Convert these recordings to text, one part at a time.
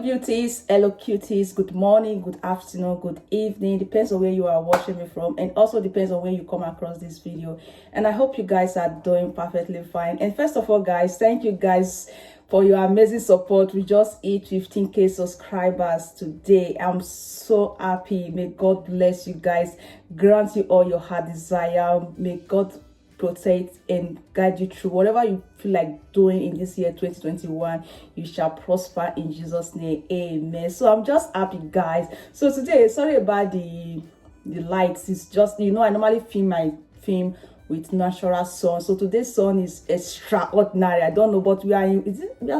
beauties, hello cuties, good morning, good afternoon, good evening, depends on where you are watching me from, and also depends on where you come across this video. And I hope you guys are doing perfectly fine. And first of all, guys, thank you guys for your amazing support. We just hit 15k subscribers today. I'm so happy. May God bless you guys, grant you all your heart desire. May God protect and guide you through whatever you feel like doing in this year 2021. You shall prosper in Jesus' name, amen. So I'm just happy, guys. So today, sorry about the lights. It's just, you know, I normally film my film with natural sun. So today's sun is extraordinary. I don't know, but we are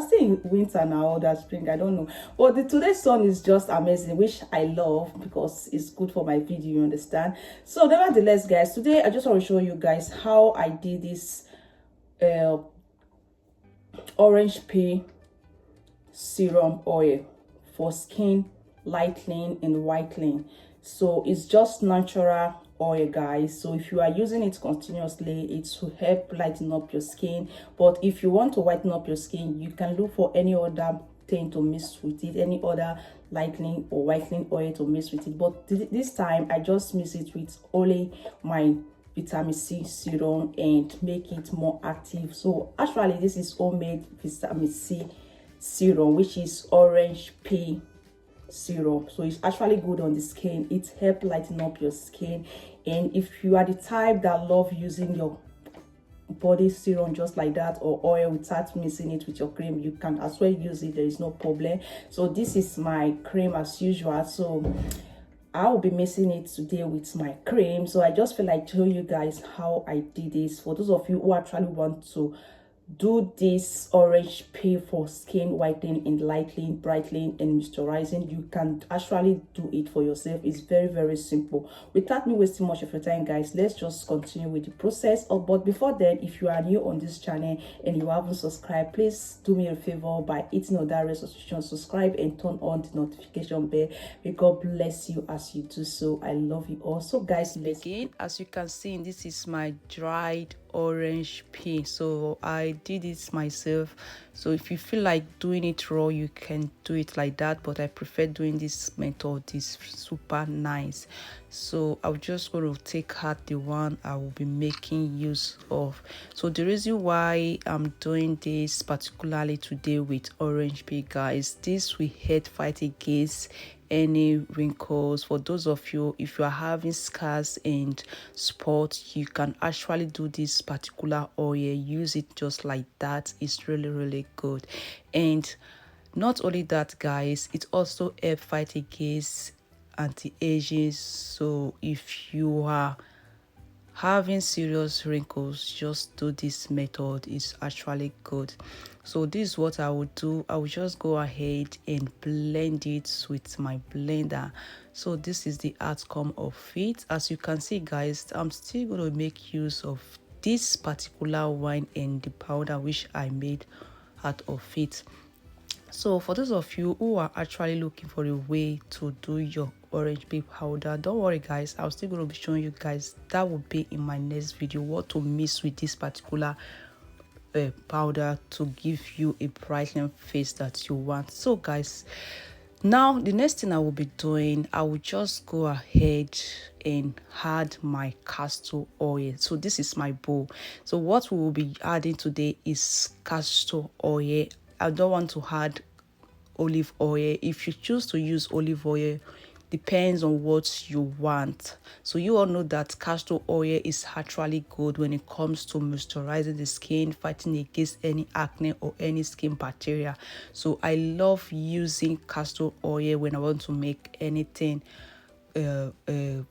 still in winter now, or that spring, I don't know. But today's sun is just amazing, which I love because it's good for my video, you understand. So nevertheless, guys, today I just want to show you guys how I did this orange pea serum oil for skin lightening and whitening. So it's just natural oil, guys. So if you are using it continuously, it will help lighten up your skin. But if you want to whiten up your skin, you can look for any other thing to mix with it, any other lightening or whitening oil to mix with it. But this time I just mix it with only my vitamin C serum and make it more active. So actually this is homemade vitamin C serum, which is orange pea serum. So it's actually good on the skin. It helps lighten up your skin. And if you are the type that love using your body serum just like that or oil without mixing it with your cream, you can as well use it. There is no problem. So this is my cream as usual. So I will be mixing it today with my cream. So I just feel like showing you guys how I did this. For those of you who actually want to do this orange pea for skin whitening and lightening, brightening and moisturizing, you can actually do it for yourself. It's very simple. Without me wasting much of your time, guys, let's just continue with the process. But before then, if you are new on this channel and you haven't subscribed, please do me a favor by hitting on that red subscription, subscribe and turn on the notification bell. May God bless you as you do so. I love you all. So guys, let's begin. As you can see, this is my dried orange pea. So I did it myself. So if you feel like doing it raw, you can do it like that, but I prefer doing this method. It's super nice. So I'm just going to take out the one I will be making use of. So the reason why I'm doing this particularly today with orange pea, guys, this will help fight against any wrinkles. For those of you, if you are having scars and spots, you can actually do this particular oil. Use it just like that. It's really good. And not only that, guys, it also helps fight against anti-aging. So if you are having serious wrinkles, just do this method. It's actually good. So this is what I would do. I will just go ahead and blend it with my blender. So this is the outcome of it. As you can see, guys, I'm still going to make use of this particular wine and the powder which I made out of it. So for those of you who are actually looking for a way to do your orange pea powder, don't worry, guys, I'm still going to be showing you guys. That will be in my next video, what to mix with this particular powder to give you a brightening face that you want. So guys, now the next thing I will be doing, I will just go ahead and add my castor oil. So this is my bowl. So what we will be adding today is castor oil. I don't want to add olive oil. If you choose to use olive oil, depends on what you want. So you all know that castor oil is actually good when it comes to moisturizing the skin, fighting against any acne or any skin bacteria. So I love using castor oil when I want to make anything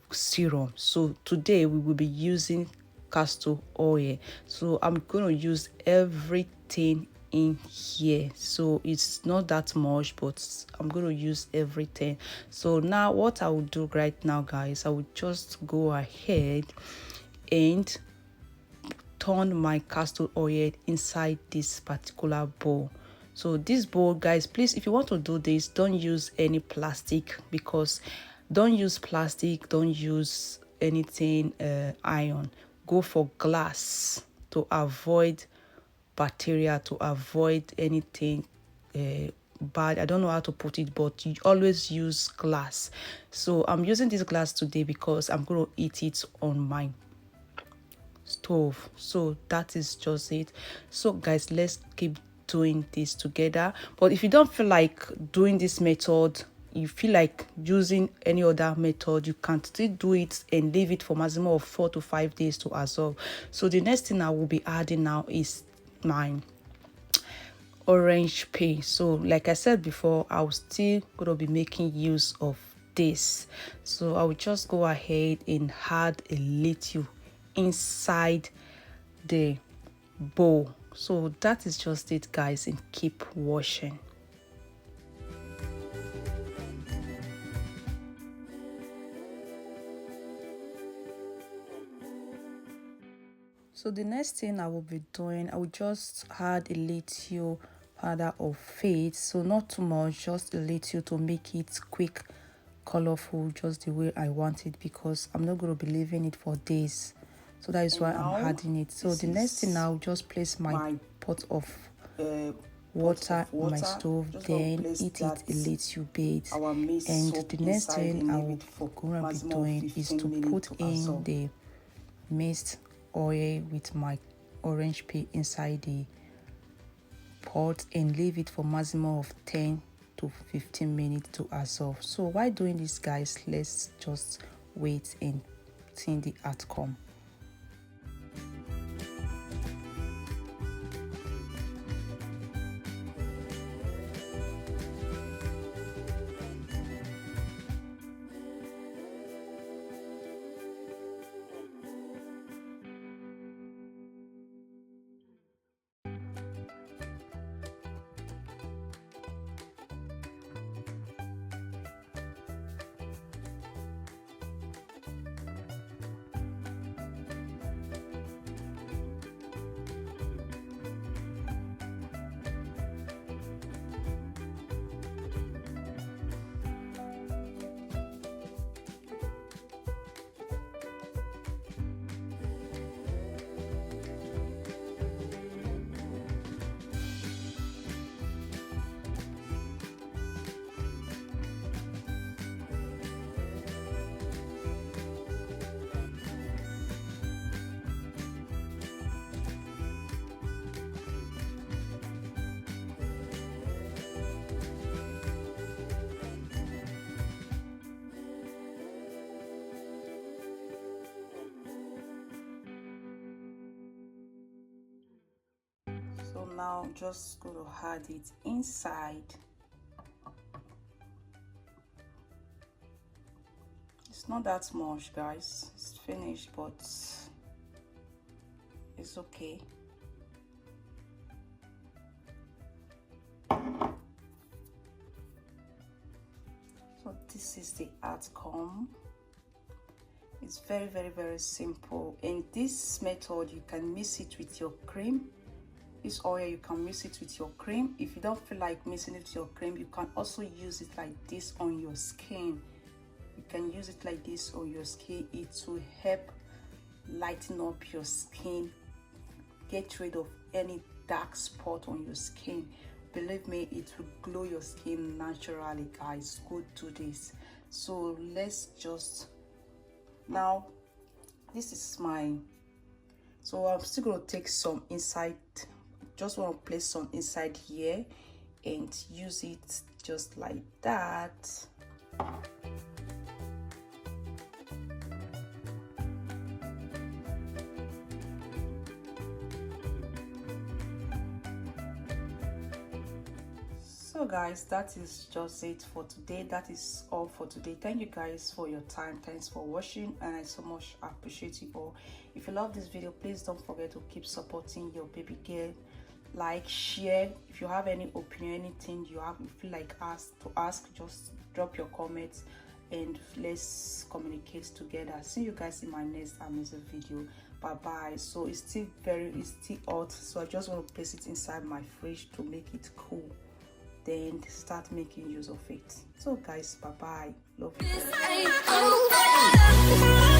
serum. So today we will be using castor oil. So I'm going to use everything in here. So it's not that much, but I'm going to use everything. So now what I will do right now, guys, I will just go ahead and turn my castor oil inside this particular bowl. So this bowl, guys, please, if you want to do this, don't use any plastic, because don't use plastic, don't use anything iron. Go for glass to avoid bacteria, to avoid anything bad. I don't know how to put it, but you always use glass. So I'm using this glass today because I'm going to eat it on my stove. So that is just it. So guys, let's keep doing this together. But if you don't feel like doing this method, you feel like using any other method, you can still do it and leave it for maximum of 4 to 5 days to absorb. So the next thing I will be adding now is my orange peel. So like I said before, I'll still gonna be making use of this. So I will just go ahead and add a little inside the bowl. So that is just it, guys, and keep washing. So the next thing I will be doing, I will just add a little powder of face. So not too much, just a little to make it quick, colorful, just the way I want it, because I'm not going to be leaving it for days. So that is why I'm adding it. So the next thing, I'll just place my pot of water on my stove, then eat it a little bit. And the next thing I will gonna be doing is to put in the mixed oil with my orange peel inside the pot and leave it for maximum of 10 to 15 minutes to absorb. So while doing this, guys, let's just wait and see the outcome. So now just going to add it inside. It's not that much, guys. It's finished, but it's okay. So this is the outcome. It's very, very simple. And this method, you can mix it with your cream. This oil, you can mix it with your cream. If you don't feel like mixing it with your cream, you can also use it like this on your skin. You can use it like this on your skin. It will help lighten up your skin, get rid of any dark spot on your skin. Believe me, it will glow your skin naturally, guys. Go do this. So let's just, now this is my, so I'm still going to take some inside. Just want to place some inside here and use it just like that. So guys, that is just it for today. That is all for today. Thank you guys for your time. Thanks for watching, and I so much appreciate you all. If you love this video, please don't forget to keep supporting your baby girl. Like, share. If you have any opinion, anything you feel like ask, just drop your comments and let's communicate together. See you guys in my next amazing video. Bye bye. So it's still hot, so I just want to place it inside my fridge to make it cool, then start making use of it. So guys, bye bye. Love you.